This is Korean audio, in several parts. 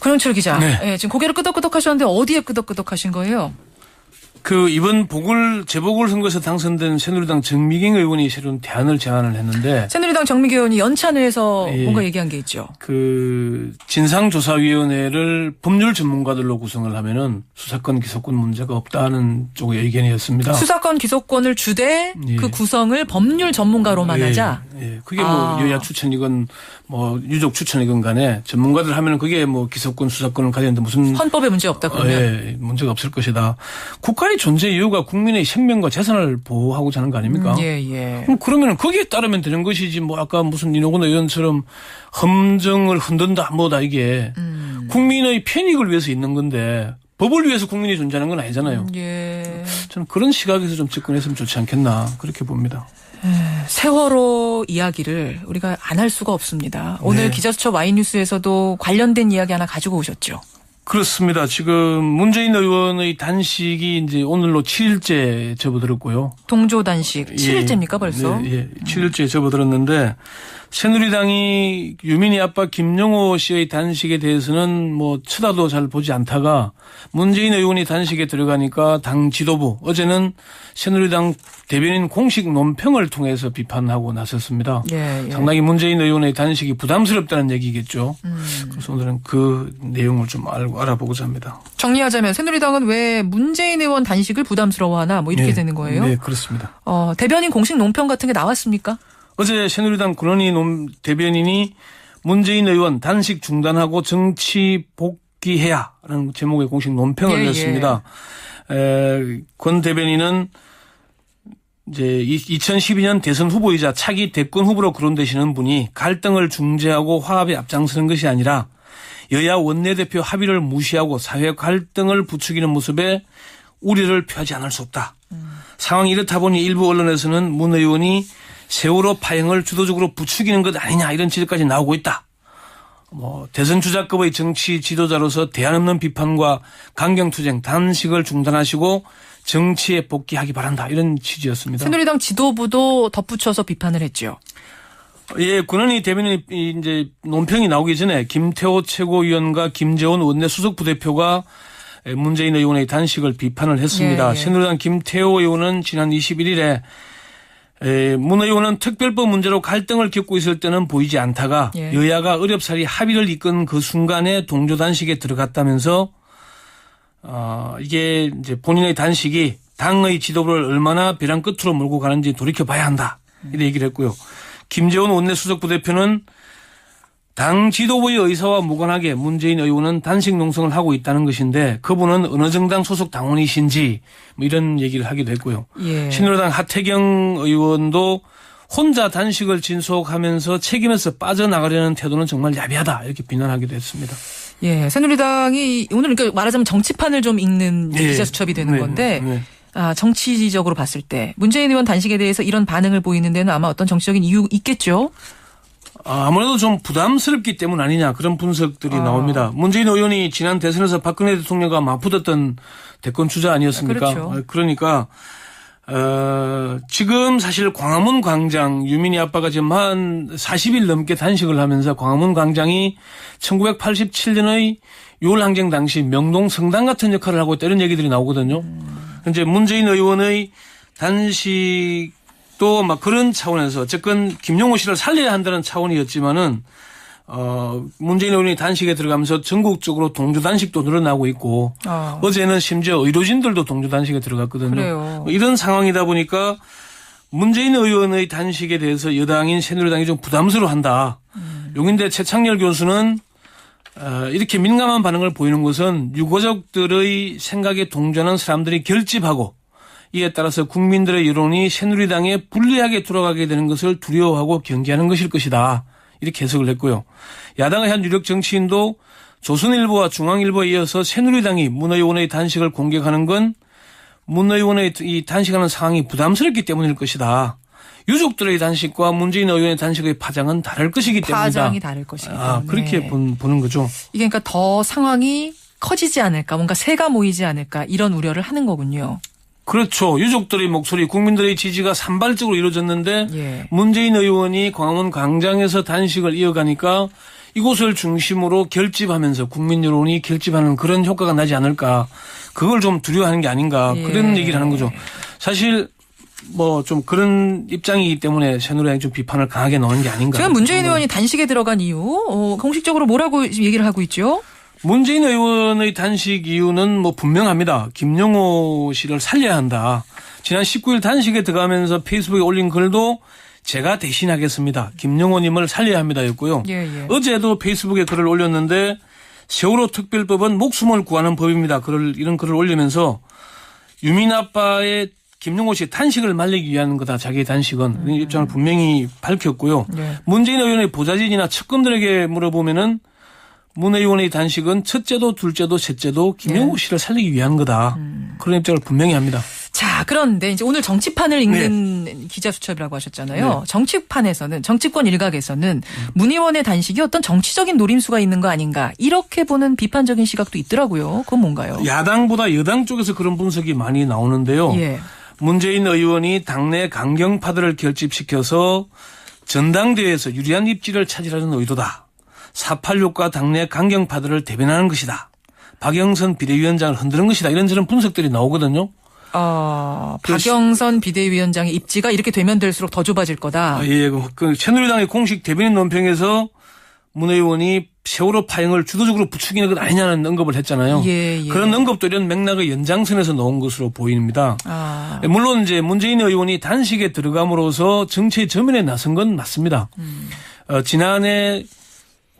권영철 기자. 네. 네, 지금 고개를 끄덕끄덕 하셨는데 어디에 끄덕끄덕 하신 거예요? 이번 재보궐선거에서 당선된 새누리당 정미경 의원이 새로운 대안을 제안을 했는데. 새누리당 정미경 의원이 연찬을 해서 뭔가 얘기한 게 있죠. 진상조사위원회를 법률 전문가들로 구성을 하면은 수사권 기소권 문제가 없다는 쪽의 의견이었습니다. 수사권 기소권을 주되 그 구성을 법률 전문가로만 하자. 그게 여야 추천이건 유족 추천이건 간에 전문가들 하면은 그게 기소권 수사권을 가지는데 무슨 헌법에 문제 없다 그러면. 문제가 없을 것이다. 국가의 존재 이유가 국민의 생명과 재산을 보호하고자 하는 거 아닙니까? 그럼 그러면은 거기에 따르면 되는 것이지 아까 무슨 이노건 의원처럼 헌정을 흔든다 뭐다 이게 국민의 편익을 위해서 있는 건데 법을 위해서 국민이 존재하는 건 아니잖아요. 저는 그런 시각에서 좀 접근했으면 좋지 않겠나 그렇게 봅니다. 세월호 이야기를 우리가 안 할 수가 없습니다. 오늘 기자수첩 와이뉴스에서도 관련된 이야기 하나 가지고 오셨죠. 그렇습니다. 지금 문재인 의원의 단식이 이제 오늘로 7일째 접어들었고요. 동조 단식 7일째입니까 벌써? 7일째 접어들었는데 새누리당이 유민희 아빠 김용호 씨의 단식에 대해서는 쳐다도 잘 보지 않다가 문재인 의원이 단식에 들어가니까 당 지도부 어제는 새누리당 대변인 공식 논평을 통해서 비판하고 나섰습니다. 상당히 문재인 의원의 단식이 부담스럽다는 얘기겠죠. 그래서 오늘은 그 내용을 좀 알아보고자 합니다. 정리하자면 새누리당은 왜 문재인 의원 단식을 부담스러워하나 이렇게 되는 거예요? 네, 그렇습니다. 대변인 공식 논평 같은 게 나왔습니까? 어제 새누리당 권은희 대변인이 문재인 의원 단식 중단하고 정치 복귀해야라는 제목의 공식 논평을 냈습니다. 권 대변인은 이제 2012년 대선 후보이자 차기 대권 후보로 거론되시는 분이 갈등을 중재하고 화합에 앞장서는 것이 아니라 여야 원내대표 합의를 무시하고 사회 갈등을 부추기는 모습에 우려를 표하지 않을 수 없다. 상황이 이렇다 보니 일부 언론에서는 문 의원이 세월호 파행을 주도적으로 부추기는 것 아니냐 이런 지적까지 나오고 있다. 대선 주자급의 정치 지도자로서 대안 없는 비판과 강경투쟁 단식을 중단하시고 정치에 복귀하기 바란다 이런 취지였습니다. 새누리당 지도부도 덧붙여서 비판을 했죠. 권은희 대변인이 이제 논평이 나오기 전에 김태호 최고위원과 김재원 원내 수석 부대표가 문재인 의원의 단식을 비판을 했습니다. 새누리당 김태호 의원은 지난 21일에 문 의원은 특별법 문제로 갈등을 겪고 있을 때는 보이지 않다가 여야가 어렵사리 합의를 이끈 그 순간에 동조 단식에 들어갔다면서 이게 이제 본인의 단식이 당의 지도부를 얼마나 벼랑 끝으로 몰고 가는지 돌이켜봐야 한다 이렇게 얘기를 했고요. 김재원 원내 수석 부대표는 당 지도부의 의사와 무관하게 문재인 의원은 단식 농성을 하고 있다는 것인데 그분은 어느 정당 소속 당원이신지 이런 얘기를 하기도 했고요. 신민의당 하태경 의원도 혼자 단식을 진속하면서 책임에서 빠져나가려는 태도는 정말 야비하다 이렇게 비난하기도 했습니다. 새누리당이 오늘 그러니까 말하자면 정치판을 좀 읽는 기자수첩이 되는 건데 정치적으로 봤을 때 문재인 의원 단식에 대해서 이런 반응을 보이는 데는 아마 어떤 정치적인 이유 있겠죠? 아무래도 좀 부담스럽기 때문 아니냐 그런 분석들이 나옵니다. 문재인 의원이 지난 대선에서 박근혜 대통령과 맞붙었던 대권 주자 아니었습니까? 그렇죠. 그러니까 지금 사실 광화문 광장 유민희 아빠가 지금 한 40일 넘게 단식을 하면서 광화문 광장이 1987년의 6월 항쟁 당시 명동 성당 같은 역할을 하고 있다 이런 얘기들이 나오거든요. 이제 문재인 의원의 단식도 막 그런 차원에서 어쨌건 김용호 씨를 살려야 한다는 차원이었지만은 문재인 의원이 단식에 들어가면서 전국적으로 동조 단식도 늘어나고 있고 어제는 심지어 의료진들도 동조 단식에 들어갔거든요. 그래요. 이런 상황이다 보니까 문재인 의원의 단식에 대해서 여당인 새누리당이 좀 부담스러워한다. 용인대 최창렬 교수는 이렇게 민감한 반응을 보이는 것은 유가족들의 생각에 동조하는 사람들이 결집하고 이에 따라서 국민들의 여론이 새누리당에 불리하게 돌아가게 되는 것을 두려워하고 경계하는 것일 것이다. 이렇게 해석을 했고요. 야당의 한 유력 정치인도 조선일보와 중앙일보에 이어서 새누리당이 문 의원의 단식을 공격하는 건 문 의원의 이 단식하는 상황이 부담스럽기 때문일 것이다. 유족들의 단식과 문재인 의원의 단식의 파장은 다를 것이기 때문이다. 파장이 다를 것이기 때문에. 그렇게 보는 거죠. 이게 그러니까 더 상황이 커지지 않을까, 뭔가 새가 모이지 않을까 이런 우려를 하는 거군요. 그렇죠. 유족들의 목소리, 국민들의 지지가 산발적으로 이루어졌는데 문재인 의원이 광화문 광장에서 단식을 이어가니까 이곳을 중심으로 결집하면서 국민 여론이 결집하는 그런 효과가 나지 않을까. 그걸 좀 두려워하는 게 아닌가. 그런 얘기를 하는 거죠. 사실 뭐 좀 그런 입장이기 때문에 새누리당이 좀 비판을 강하게 넣은 게 아닌가. 지금 문재인 의원이 단식에 들어간 이유 공식적으로 뭐라고 지금 얘기를 하고 있죠? 문재인 의원의 단식 이유는 뭐 분명합니다. 김용호 씨를 살려야 한다. 지난 19일 단식에 들어가면서 페이스북에 올린 글도 제가 대신하겠습니다. 김용호님을 살려야 합니다였고요. 예. 어제도 페이스북에 글을 올렸는데 세월호 특별법은 목숨을 구하는 법입니다. 이런 글을 올리면서 유민 아빠의 김용호 씨의 단식을 말리기 위한 거다. 자기의 단식은. 이 입장을 분명히 밝혔고요. 네. 문재인 의원의 보좌진이나 측근들에게 물어보면은 문 의원의 단식은 첫째도 둘째도 셋째도 김용호 씨를 살리기 위한 거다. 그런 입장을 분명히 합니다. 자, 그런데 이제 오늘 정치판을 읽는 기자 수첩이라고 하셨잖아요. 정치판에서는 정치권 일각에서는 문 의원의 단식이 어떤 정치적인 노림수가 있는 거 아닌가 이렇게 보는 비판적인 시각도 있더라고요. 그건 뭔가요? 야당보다 여당 쪽에서 그런 분석이 많이 나오는데요. 예. 문재인 의원이 당내 강경파들을 결집시켜서 전당대회에서 유리한 입지를 차지하는 의도다. 486과 당내 강경파들을 대변하는 것이다. 박영선 비대위원장을 흔드는 것이다. 이런저런 분석들이 나오거든요. 박영선 비대위원장의 입지가 이렇게 되면 될수록 더 좁아질 거다. 예, 그 새누리당의 공식 대변인 논평에서 문 의원이 세월호 파행을 주도적으로 부추기는 것 아니냐는 언급을 했잖아요. 예. 그런 언급도 이런 맥락의 연장선에서 나온 것으로 보입니다. 물론 이제 문재인 의원이 단식에 들어감으로써 정치의 전면에 나선 건 맞습니다. 지난해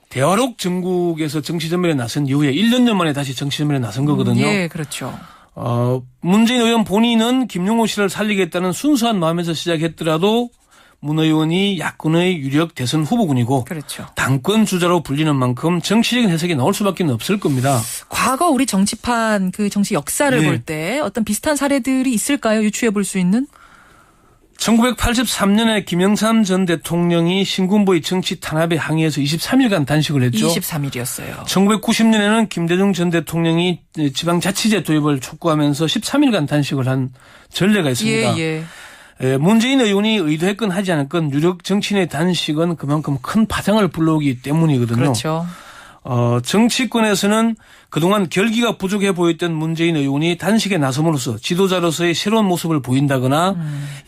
대화록 전국에서 정치 전면에 나선 이후에 1년 만에 다시 정치 전면에 나선 거거든요. 예, 그렇죠. 문재인 의원 본인은 김용호 씨를 살리겠다는 순수한 마음에서 시작했더라도 문 의원이 야권의 유력 대선 후보군이고 그렇죠. 당권 주자로 불리는 만큼 정치적인 해석이 나올 수밖에 없을 겁니다. 과거 우리 정치판 그 정치 역사를 볼 때 어떤 비슷한 사례들이 있을까요? 유추해 볼 수 있는? 1983년에 김영삼 전 대통령이 신군부의 정치 탄압에 항의해서 23일간 단식을 했죠. 23일이었어요. 1990년에는 김대중 전 대통령이 지방자치제 도입을 촉구하면서 13일간 단식을 한 전례가 있습니다. 예. 문재인 의원이 의도했건 하지 않았건 유력 정치인의 단식은 그만큼 큰 파장을 불러오기 때문이거든요. 그렇죠. 정치권에서는 그동안 결기가 부족해 보였던 문재인 의원이 단식에 나섬으로써 지도자로서의 새로운 모습을 보인다거나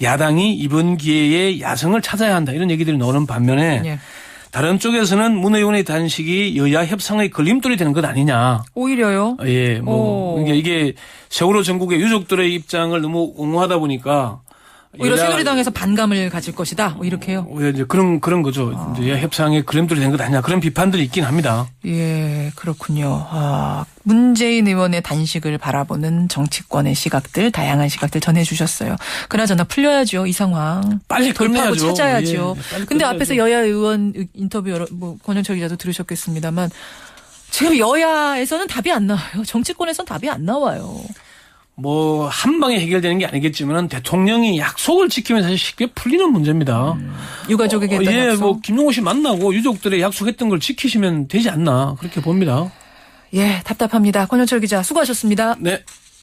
야당이 이번 기회에 야성을 찾아야 한다 이런 얘기들이 나오는 반면에 다른 쪽에서는 문 의원의 단식이 여야 협상의 걸림돌이 되는 것 아니냐. 오히려요? 예, 이게 세월호 전국의 유족들의 입장을 너무 옹호하다 보니까 오히려 새누리당에서 반감을 가질 것이다. 이렇게요. 이제 그런 거죠. 이제 협상에 걸림돌이 된 것 아니냐 그런 비판들이 있긴 합니다. 예, 그렇군요. 문재인 의원의 단식을 바라보는 정치권의 시각들, 다양한 시각들 전해주셨어요. 그나저나 풀려야죠, 이 상황. 빨리 돌파구 끝내야죠. 찾아야죠. 예, 근데 앞에서 여야 의원 인터뷰 권영철 기자도 들으셨겠습니다만 지금 여야에서는 답이 안 나와요. 정치권에서는 답이 안 나와요. 한 방에 해결되는 게 아니겠지만 대통령이 약속을 지키면 사실 쉽게 풀리는 문제입니다. 유가족에게 했던 약속. 김용호 씨 만나고 유족들의 약속했던 걸 지키시면 되지 않나 그렇게 봅니다. 예, 답답합니다. 권영철 기자 수고하셨습니다. 네.